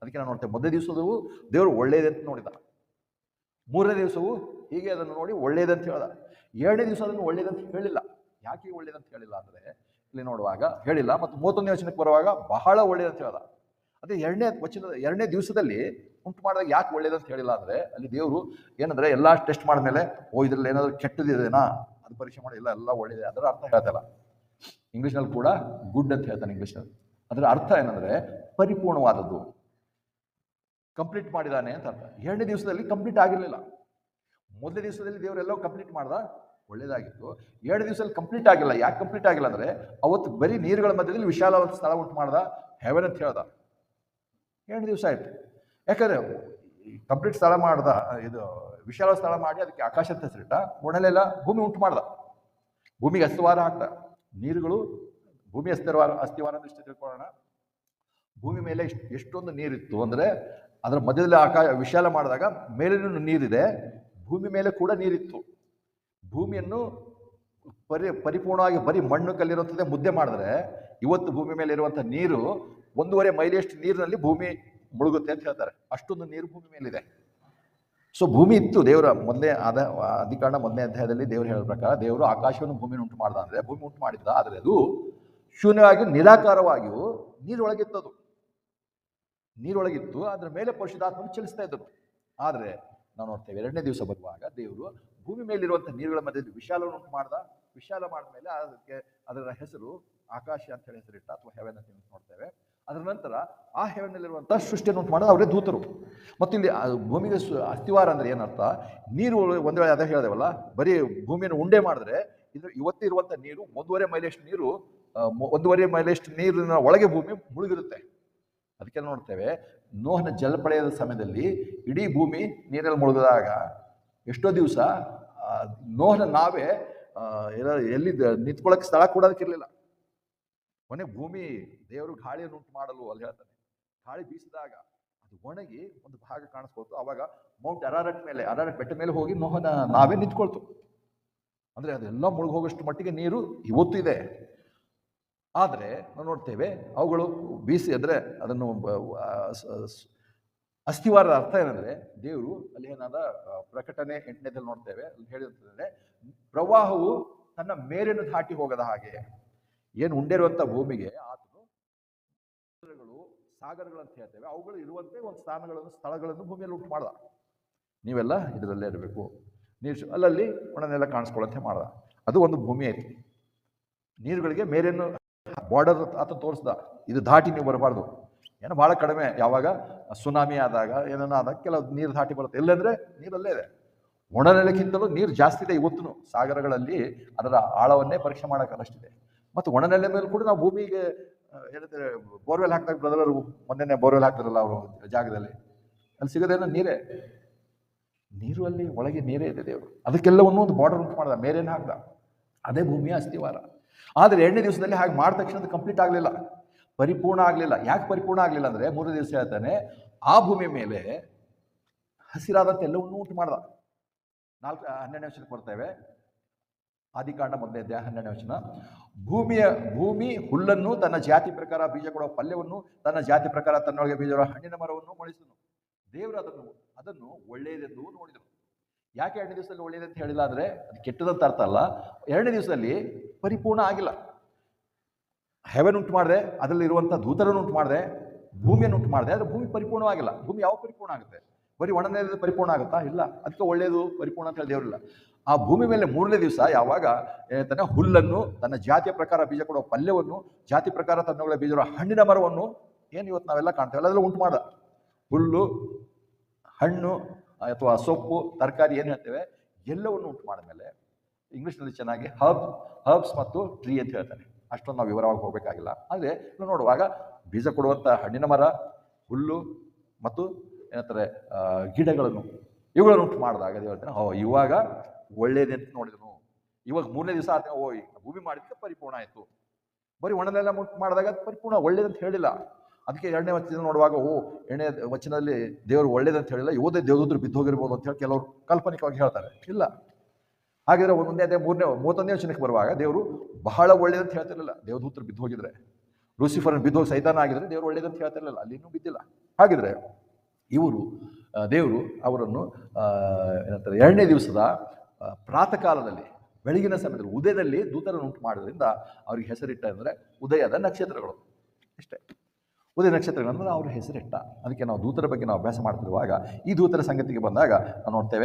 ಅದಕ್ಕೆ ನಾವು ನೋಡ್ತೇವೆ ಮೊದಲನೇ ದಿವಸದವು ದೇವರು ಒಳ್ಳೆಯದೇ ಅಂತ ನೋಡಿದ, ಮೂರನೇ ದಿವಸವು ಹೀಗೆ ಅದನ್ನು ನೋಡಿ ಒಳ್ಳೆಯದಂತ ಹೇಳ್ದ, ಏಳನೇ ದಿವಸ ಅದನ್ನು ಒಳ್ಳೆಯದಂತ ಹೇಳಿಲ್ಲ. ಯಾಕೆ ಒಳ್ಳೆಯದಂತ ಹೇಳಿಲ್ಲ ಅಂದರೆ ಇಲ್ಲಿ ನೋಡುವಾಗ ಹೇಳಿಲ್ಲ. ಮತ್ತು 31ನೇ ವಚನಕ್ಕೆ ಬರುವಾಗ ಬಹಳ ಒಳ್ಳೆಯದಂತ ಹೇಳ್ದ. ಅದೇ ಎರಡನೇ ದಿವಸದಲ್ಲಿ ಉಂಟು ಮಾಡಿದಾಗ ಯಾಕೆ ಒಳ್ಳೇದಂತ ಹೇಳಿಲ್ಲ ಅಂದರೆ ಅಲ್ಲಿ ದೇವರು ಏನಂದ್ರೆ ಎಲ್ಲ ಟೆಸ್ಟ್ ಮಾಡಿದ್ಮೇಲೆ ಇದ್ರಲ್ಲಿ ಏನಾದ್ರು ಕೆಟ್ಟದಿದೆನಾ ಅದು ಪರೀಕ್ಷೆ ಮಾಡಿ, ಎಲ್ಲ ಒಳ್ಳೇದೇ, ಅದರ ಅರ್ಥ ಹೇಳ್ತಲ್ಲ. ಇಂಗ್ಲೀಷ್ನಲ್ಲಿ ಕೂಡ ಗುಡ್ ಅಂತ ಹೇಳ್ತಾನೆ ಇಂಗ್ಲೀಷ್ನಲ್ಲಿ. ಅದರ ಅರ್ಥ ಏನಂದ್ರೆ ಪರಿಪೂರ್ಣವಾದದ್ದು, ಕಂಪ್ಲೀಟ್ ಮಾಡಿದಾನೆ ಅಂತ ಅರ್ಥ. ಎರಡನೇ ದಿವಸದಲ್ಲಿ ಕಂಪ್ಲೀಟ್ ಆಗಿರಲಿಲ್ಲ. ಮೊದಲನೇ ದಿವಸದಲ್ಲಿ ದೇವರೆಲ್ಲ ಕಂಪ್ಲೀಟ್ ಮಾಡ್ದ, ಒಳ್ಳೇದಾಗಿತ್ತು. ಎರಡನೇ ದಿವಸದಲ್ಲಿ ಕಂಪ್ಲೀಟ್ ಆಗಿಲ್ಲ. ಯಾಕೆ ಕಂಪ್ಲೀಟ್ ಆಗಿಲ್ಲ ಅಂದ್ರೆ ಅವತ್ತು ಬರೀ ನೀರುಗಳ ಮಧ್ಯದಲ್ಲಿ ವಿಶಾಲವಾದ ಸ್ಥಳ ಉಂಟು ಮಾಡ್ದ, ಹೆವೆನ್ ಅಂತ ಹೇಳ್ದ. ಎರಡನೇ ದಿವಸ ಆಯ್ತು. ಯಾಕಂದ್ರೆ ಕಂಪ್ಲೀಟ್ ಸ್ಥಳ ಮಾಡ್ದ, ಇದು ವಿಶಾಲ ಸ್ಥಳ ಮಾಡಿ ಅದಕ್ಕೆ ಆಕಾಶ ಅಂತ ಹೆಸರಿಟ್ಟ. ಒಣಲೆಲ್ಲ ಭೂಮಿ ಉಂಟು ಮಾಡ್ದ, ಭೂಮಿಗೆ ಅಸ್ತಿವಾರ ಹಾಕ್ದ. ನೀರುಗಳು ಭೂಮಿ ಅಸ್ತಿವಾರ ಅಂತ ಇಷ್ಟು ತಿಳ್ಕೊಳ್ಳೋಣ. ಭೂಮಿ ಮೇಲೆ ಎಷ್ಟೊಂದು ನೀರಿತ್ತು ಅಂದ್ರೆ ಅದರ ಮಧ್ಯದಲ್ಲಿ ವಿಶಾಲ ಮಾಡಿದಾಗ ಮೇಲಿನ ನೀರಿದೆ, ಭೂಮಿ ಮೇಲೆ ಕೂಡ ನೀರಿತ್ತು. ಭೂಮಿಯನ್ನು ಪರಿಪೂರ್ಣವಾಗಿ ಬರೀ ಮಣ್ಣು ಕಲ್ಲಿರುವಂಥದ್ದೇ ಮುದ್ದೆ ಮಾಡಿದ್ರೆ ಇವತ್ತು ಭೂಮಿ ಮೇಲೆ ಇರುವಂಥ ನೀರು 1.5 ಮೈಲಿಯಷ್ಟು ನೀರಿನಲ್ಲಿ ಭೂಮಿ ಮುಳುಗುತ್ತೆ ಅಂತ ಹೇಳ್ತಾರೆ. ಅಷ್ಟೊಂದು ನೀರು ಭೂಮಿ ಮೇಲಿದೆ. ಸೊ ಭೂಮಿ ಇತ್ತು. ದೇವರ ಆದಿಕಾಂಡ 1ನೇ ಅಧ್ಯಾಯದಲ್ಲಿ ದೇವರು ಹೇಳೋ ಪ್ರಕಾರ ದೇವರು ಆಕಾಶವನ್ನು ಭೂಮಿಯನ್ನು ಉಂಟು ಮಾಡ್ದ ಅಂದ್ರೆ ಭೂಮಿ ಉಂಟು ಮಾಡಿದ್ದ. ಆದರೆ ಅದು ಶೂನ್ಯವಾಗಿಯೂ ನಿರಾಕಾರವಾಗಿಯೂ ನೀರೊಳಗಿತ್ತದು, ನೀರೊಳಗಿತ್ತು. ಅದರ ಮೇಲೆ ಪರಿಶುದ್ಧಾತ್ಮನು ಚಲಿಸ್ತಾ ಇದ್ದನು. ಆದರೆ ನಾವು ನೋಡ್ತೇವೆ ಎರಡನೇ ದಿವಸ ಬರುವಾಗ ದೇವರು ಭೂಮಿ ಮೇಲಿರುವಂಥ ನೀರುಗಳ ಮಧ್ಯದಲ್ಲಿ ವಿಶಾಲವನ್ನು ಉಂಟು ಮಾಡ್ದ. ವಿಶಾಲ ಮಾಡಿದ್ಮೇಲೆ ಅದರ ಹೆಸರು ಆಕಾಶ ಅಂತ ಹೇಳಿ ಹೆಸರಿಟ್ಟ, ಅಥವಾ ಹೆವೆನ್ ಅಂತ ನೋಡ್ತೇವೆ. ಅದರ ನಂತರ ಆ ಹೆವೆನ್ನಲ್ಲಿರುವಂಥ ಸೃಷ್ಟಿಯನ್ನು ಉಂಟು ಮಾಡೋದು ಅವರೇ ದೂತರು. ಮತ್ತು ಇಲ್ಲಿ ಭೂಮಿಗೆ ಅಸ್ತಿವಾರ ಅಂದ್ರೆ ಏನರ್ಥ? ನೀರು ಒಂದು ವೇಳೆ ಅದೇ ಹೇಳಿದೆವಲ್ಲ, ಬರೀ ಭೂಮಿಯನ್ನು ಉಂಡೆ ಮಾಡಿದ್ರೆ ಇವತ್ತಿರುವಂಥ ನೀರು 1.5 ಮೈಲಿಯಷ್ಟು ನೀರು 1.5 ಮೈಲಿಯಷ್ಟು ನೀರಿನ ಒಳಗೆ ಭೂಮಿ ಮುಳುಗಿರುತ್ತೆ. ಅದಕ್ಕೆ ನೋಡ್ತೇವೆ ನೋಹನ ಜಲಪ್ರಳಯದ ಸಮಯದಲ್ಲಿ ಇಡೀ ಭೂಮಿ ನೀರಲ್ಲಿ ಮುಳುಗಿದಾಗ ಎಷ್ಟೋ ದಿವಸ ನೋಹನ ನಾವೇ ಎಲ್ಲಿ ನಿಂತ್ಕೊಳ್ಳೋಕೆ ಸ್ಥಳ ಕೊಡೋದಕ್ಕಿರಲಿಲ್ಲ. ಕೊನೆ ಭೂಮಿ ದೇವರು ಗಾಳಿಯನ್ನು ಉಂಟು ಮಾಡಲು ಅಲ್ಲಿ ಹೇಳ್ತಾನೆ, ಗಾಳಿ ಬೀಸಿದಾಗ ಅದು ಒಣಗಿ ಒಂದು ಭಾಗ ಕಾಣಿಸ್ಕೊಳ್ತು. ಆವಾಗ ಮೌಂಟ್ ಅರಾರಟ್ ಬೆಟ್ಟ ಮೇಲೆ ಹೋಗಿ ನೋಹನ ನಾವೇ ನಿಂತ್ಕೊಳ್ತು. ಅಂದ್ರೆ ಅದೆಲ್ಲ ಮುಳುಗಿ ಹೋಗೋಷ್ಟು ಮಟ್ಟಿಗೆ ನೀರು ಇವತ್ತು ಇದೆ. ಆದರೆ ನಾವು ನೋಡ್ತೇವೆ ಅವುಗಳು ಬೀಸಿ ಅಂದರೆ ಅದನ್ನು ಅಸ್ತಿವಾರದ ಅರ್ಥ ಏನಂದ್ರೆ ದೇವರು ಅಲ್ಲಿ ಏನಾದ ಪ್ರಕಟಣೆ 8ನೇದಲ್ಲಿ ನೋಡ್ತೇವೆ, ಅಲ್ಲಿ ಹೇಳಿದ್ರೆ ಪ್ರವಾಹವು ತನ್ನ ಮೇರೆಯನ್ನು ದಾಟಿ ಹೋಗದ ಹಾಗೆ ಏನು ಉಂಡಿರುವಂಥ ಭೂಮಿಗೆ ಆತನು ಸಾಗರಗಳಂತ ಹೇಳ್ತೇವೆ, ಅವುಗಳು ಇರುವಂತೆ ಒಂದು ಸ್ಥಳಗಳನ್ನು ಭೂಮಿಯಲ್ಲಿ ಉಂಟು ಮಾಡ್ದ. ನೀವೆಲ್ಲ ಇದರಲ್ಲೇ ಇರಬೇಕು, ನೀರು ಅಲ್ಲಲ್ಲಿ ಒಣನೆಲ್ಲ ಕಾಣಿಸ್ಕೊಳ್ಳಂತೆ ಮಾಡ್ದ. ಅದು ಒಂದು ಭೂಮಿ ಐತಿ. ನೀರುಗಳಿಗೆ ಮೇರೆಯನ್ನು ಬಾರ್ಡರ್ ಆತ ತೋರಿಸ್ದ, ಇದು ದಾಟಿ ನೀವು ಬರಬಾರ್ದು. ಏನೋ ಭಾಳ ಕಡಿಮೆ, ಯಾವಾಗ ಸುನಾಮಿ ಆದಾಗ ಆದಾಗ ಕೆಲವು ನೀರು ದಾಟಿ ಬರುತ್ತೆ. ಎಲ್ಲಂದ್ರೆ ನೀರಲ್ಲೇ ಇದೆ. ಒಣನೆಲಕ್ಕಿಂತಲೂ ನೀರು ಜಾಸ್ತಿ ಇದೆ ಇವತ್ತು ಸಾಗರಗಳಲ್ಲಿ. ಅದರ ಆಳವನ್ನೇ ಪರೀಕ್ಷೆ ಮಾಡೋಕ್ಕಷ್ಟೇ. ಮತ್ತು ಒಣನೆಲೆ ಮೇಲೆ ಕೂಡ ನಾವು ಭೂಮಿಗೆ ಹೇಳ್ತಾರೆ ಬೋರ್ವೆಲ್ ಹಾಕ್ದಾಗ ಬ್ರದರ್ ಮೊನ್ನೆ ಬೋರ್ವೆಲ್ ಹಾಕ್ತಾರಲ್ಲ ಅವರು ಜಾಗದಲ್ಲಿ, ಅಲ್ಲಿ ಸಿಗೋದೇನೋ ನೀರೇ. ನೀರು ಅಲ್ಲಿ ಒಳಗೆ ನೀರೇ ಇದೆ. ದೇವರು ಅದಕ್ಕೆಲ್ಲವನ್ನೂ ಒಂದು ಬಾರ್ಡರ್ ಉಂಟು ಮಾಡ್ದ, ಮೇರೇನು ಹಾಕ್ದ. ಅದೇ ಭೂಮಿಯ ಅಸ್ತಿವಾರ. ಆದರೆ ಎರಡನೇ ದಿವಸದಲ್ಲಿ ಹಾಗೆ ಮಾಡಿದ ತಕ್ಷಣ ಅದು ಕಂಪ್ಲೀಟ್ ಆಗಲಿಲ್ಲ, ಪರಿಪೂರ್ಣ ಆಗಲಿಲ್ಲ. ಯಾಕೆ ಪರಿಪೂರ್ಣ ಆಗಲಿಲ್ಲ ಅಂದರೆ 3 ದಿವಸ ಹೇಳ್ತಾನೆ ಆ ಭೂಮಿ ಮೇಲೆ ಹಸಿರಾದಂಥ ಎಲ್ಲವನ್ನೂ ಉಂಟು ಮಾಡ್ದ. 12ನೇ ವಚನಕ್ಕೆ ಬರ್ತೇವೆ, ಆದಿಕಾಂಡ 1ನೇ ಅಧ್ಯಾಯ 12ನೇ ವಚನ. ಭೂಮಿ ಹುಲ್ಲನ್ನು, ತನ್ನ ಜಾತಿ ಪ್ರಕಾರ ಬೀಜ ಕೊಡುವ ಪಲ್ಯವನ್ನು, ತನ್ನ ಜಾತಿ ಪ್ರಕಾರ ತನ್ನೊಳಗೆ ಬೀಜ ಹಣ್ಣಿನ ಮರವನ್ನು ಮೊಳೆಸಿದನು. ದೇವರು ಅದನ್ನು ಒಳ್ಳೆಯದೆಂದು ನೋಡಿದನು. ಯಾಕೆ ಎರಡನೇ ದಿವಸದಲ್ಲಿ ಒಳ್ಳೆಯದಂತ ಹೇಳಿಲ್ಲ ಅಂದರೆ ಅದು ಕೆಟ್ಟದಂತ ಅರ್ಥ ಅಲ್ಲ. ಎರಡನೇ ದಿವಸದಲ್ಲಿ ಪರಿಪೂರ್ಣ ಆಗಿಲ್ಲ. ಹೆವೆನ್ ಉಂಟು ಮಾಡಿದೆ, ಅದರಲ್ಲಿ ಇರುವಂಥ ದೂತರನ್ನು ಉಂಟು ಮಾಡಿದೆ, ಭೂಮಿಯನ್ನು ಉಂಟು ಮಾಡಿದೆ, ಆದರೆ ಭೂಮಿ ಪರಿಪೂರ್ಣವಾಗಿಲ್ಲ. ಭೂಮಿ ಯಾವ ಪರಿಪೂರ್ಣ ಆಗುತ್ತೆ? ಬರೀ ಒಣನೆಲದ ಪರಿಪೂರ್ಣ ಆಗುತ್ತಾ? ಇಲ್ಲ. ಅದಕ್ಕೆ ಒಳ್ಳೆಯದು ಪರಿಪೂರ್ಣ ಅಂತ ಹೇಳಿ ದೇವರಿಲ್ಲ. ಆ ಭೂಮಿ ಮೇಲೆ 3ನೇ ದಿವಸ ಯಾವಾಗ ಹೇಳ್ತಾನೆ, ಹುಲ್ಲನ್ನು, ತನ್ನ ಜಾತಿಯ ಪ್ರಕಾರ ಬೀಜ ಕೊಡುವ ಪಲ್ಯವನ್ನು, ಜಾತಿ ಪ್ರಕಾರ ತನ್ನೊಳಗೆ ಬೀಜ ಹಣ್ಣಿನ ಮರವನ್ನು, ಏನು ಇವತ್ತು ನಾವೆಲ್ಲ ಕಾಣ್ತೇವೆ ಅದೆಲ್ಲ ಉಂಟು ಮಾಡ. ಹುಲ್ಲು, ಹಣ್ಣು ಅಥವಾ ಸೊಪ್ಪು, ತರಕಾರಿ ಏನು ಹೇಳ್ತೇವೆ ಎಲ್ಲವನ್ನು ಉಂಟು ಮಾಡಿದ್ಮೇಲೆ ಇಂಗ್ಲೀಷ್ನಲ್ಲಿ ಚೆನ್ನಾಗಿ ಹರ್ಬ್ಸ್ ಮತ್ತು ಟ್ರೀ ಅಂತ ಹೇಳ್ತಾನೆ. ಅಷ್ಟೊಂದು ನಾವು ವಿವರವಾಗಿ ಹೋಗಬೇಕಾಗಿಲ್ಲ. ಆದರೆ ನೋಡುವಾಗ ಬೀಜ ಕೊಡುವಂಥ ಹಣ್ಣಿನ ಮರ, ಹುಲ್ಲು ಮತ್ತು ಏನಂತಾರೆ ಗಿಡಗಳನ್ನು, ಇವುಗಳನ್ನು ಉಂಟು ಮಾಡಿದಾಗ ಹೇಳ್ತಾನೆ ಇವಾಗ ಒಳ್ಳೇದೇ ಅಂತ ನೋಡಿದನು. ಇವಾಗ 3ನೇ ದಿವಸ ಆದ ಭೂಮಿ ಮಾಡಿದ್ದಕ್ಕೆ ಪರಿಪೂರ್ಣ ಆಯಿತು. ಬರೀ ಒಣನೆಲ್ಲ ಉಂಟು ಮಾಡಿದಾಗ ಪರಿಪೂರ್ಣ ಒಳ್ಳೇದಂತ ಹೇಳಿಲ್ಲ. ಅದಕ್ಕೆ 2ನೇ ವಚನ ನೋಡುವಾಗ 2ನೇ ವಚನದಲ್ಲಿ ದೇವರು ಒಳ್ಳೇದಂತ ಹೇಳಿಲ್ಲ, ಇವತ್ತೇ ದೇವದೂತರು ಬಿದ್ದು ಹೋಗಿರ್ಬೋದು ಅಂತ ಹೇಳಿ ಕೆಲವರು ಕಾಲ್ಪನಿಕವಾಗಿ ಹೇಳ್ತಾರೆ. ಇಲ್ಲ. ಹಾಗಿದ್ರೆ 1ನೇ 31ನೇ ವಚನಕ್ಕೆ ಬರುವಾಗ ದೇವರು ಬಹಳ ಒಳ್ಳೇದಂತ ಹೇಳ್ತಿರಲಿಲ್ಲ ದೇವದೂತರು ಬಿದ್ದು ಹೋಗಿದ್ರೆ. ಲೂಸಿಫರ್ನ ಬಿದ್ದೋಗಿ ಸೈತಾನ ಆಗಿದ್ರೆ ದೇವರು ಒಳ್ಳೇದಂತ ಹೇಳ್ತಿರಲಿಲ್ಲ, ಅಲ್ಲಿ ಇನ್ನೂ ಬಿದ್ದಿಲ್ಲ. ಹಾಗಿದ್ರೆ ಇವರು ದೇವರು ಅವರನ್ನು ಏನಂತಾರೆ 2ನೇ ದಿವಸದ ಪ್ರಾತಃ ಕಾಲದಲ್ಲಿ, ಬೆಳಗಿನ ಸಮಯದಲ್ಲಿ, ಉದಯದಲ್ಲಿ ದೂತರನ್ನು ಉಂಟು ಮಾಡೋದ್ರಿಂದ ಅವ್ರಿಗೆ ಹೆಸರಿಟ್ಟ ಅಂದರೆ ಉದಯದ ನಕ್ಷತ್ರಗಳು. ಇಷ್ಟೇ, ಉದಯ ನಕ್ಷತ್ರಗಳಂದ್ರೆ ಅವ್ರ ಹೆಸರಿಟ್ಟ. ಅದಕ್ಕೆ ನಾವು ದೂತರ ಬಗ್ಗೆ ನಾವು ಅಭ್ಯಾಸ ಮಾಡ್ತಿರುವಾಗ ಈ ದೂತರ ಸಂಗತಿಗೆ ಬಂದಾಗ ನಾವು ನೋಡ್ತೇವೆ